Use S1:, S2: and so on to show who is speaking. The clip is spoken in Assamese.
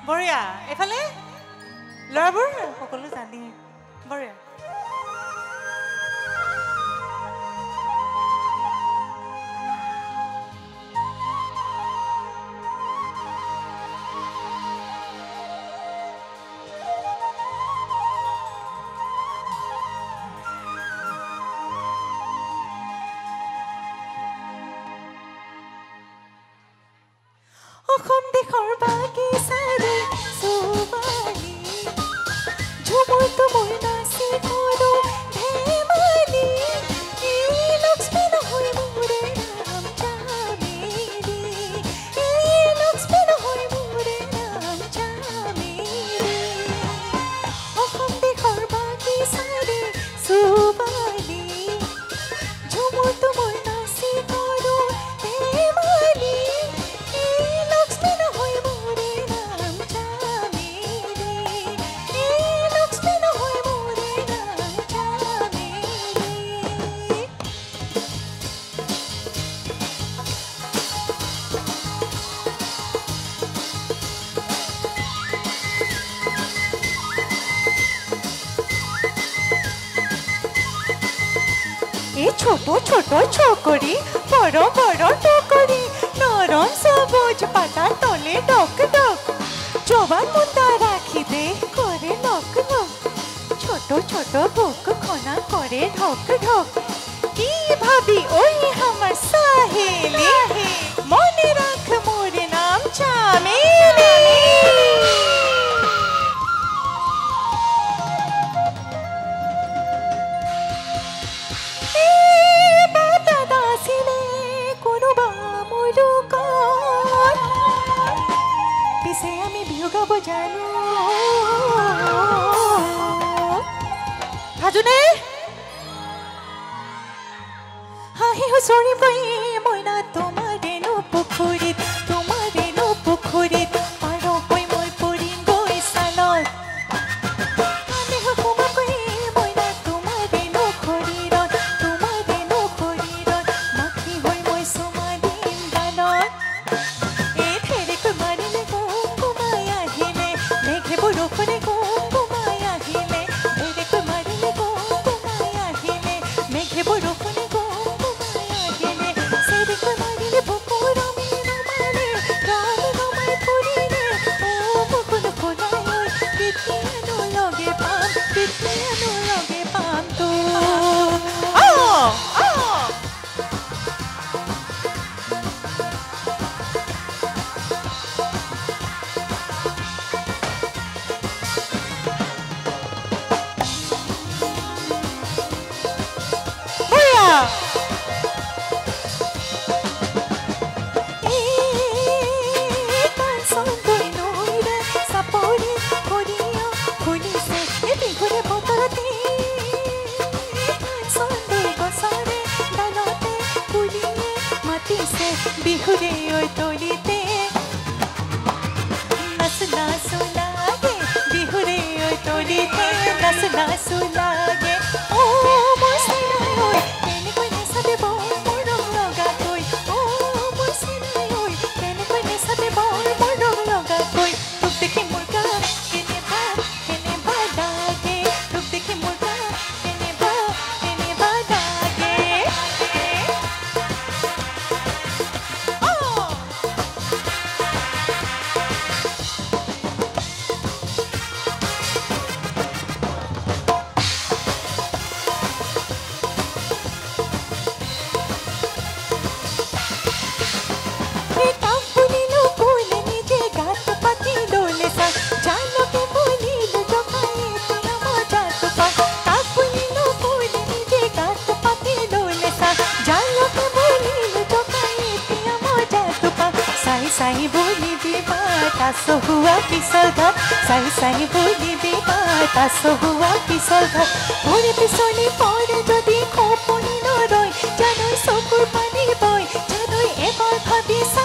S1: বঢ়িয়া এফালে ল'ৰাবোৰ সকলো জানি বঢ়িয়া
S2: অসম দেশৰ বাগিচাৰে সুবালি ঝুমুৰ তুমুৰ নাচি কৰো ধেমালি এই লক্ষ্মী নহয় মোৰে নাম চামেলি এই লক্ষ্মী নহয় মোৰে নাম চামেলি অসম দেশৰ বাগিচাৰে সুবালি ঝুমুৰ তুমুৰ নাচি কৰো ধেমালি ছোট ছোট ছকরি বড় বড় টকরি নরম সবুজ পাতার তলে ডক ডক জবান মুন্দা রাখি দে করে নক নক ছোট ছোট বুক খনা করে ঢক ঢক কি ভাবি ওই আমার সাহেলি মনে রাখ মোর নাম চামেলি পিছে আমি বিহু গাব জানো
S1: হাজুনে
S2: হাঁহি হুঁচৰি বৈ মইনা তোমাৰেনো পুখুৰীত পাৰ হৈ মই পৰিম গৈ চালত আমি সোমাকৈ মইনা তোমাৰেনো শৰীৰত মাখি হৈ মই চুমা দিম গালত এই ঠেৰেকৈ মাৰিলে গুমগুমাই আহিলে মেঘে বৰষুণে গুমগুমাই আহিলে ঠেৰেকৈ মাৰিলে গুমগুমাই আহিলে মেঘে বৰষুণে গুমগুমাই আহিলে চেৰেকৈ মাৰিলে বুকুৰ আমি নমালে গান নমাই ফুৰিলে অ বুকুৰ খোলাই কেতিয়ানো লগে পাম তো বিহুৰে ঐ তলিতে নাচ নাচো লাগে বিহুৰে ঐ তলিতে নাচ নাচো লাগে অ মোৰ চিনাই ঐ কেনেকৈ নেচাতে বৰ মৰম লগাকৈ অ মোৰ চিনাই ঐ কেনেকৈ নেচাতে বৰ মৰম লগাকৈ তোক দেখি মোৰ গাত কেনেবা লাগে তোক দেখি মোৰ গাত কেনেবা লাগে साई बोली बेबाता सो हुआ पिसल घाट साई बोली बेबाता सो हुआ पिसल घाट ओरे पिसले परे जदि खपनी नरय जानय चकुर पानी बय जानय एबार भाबिसा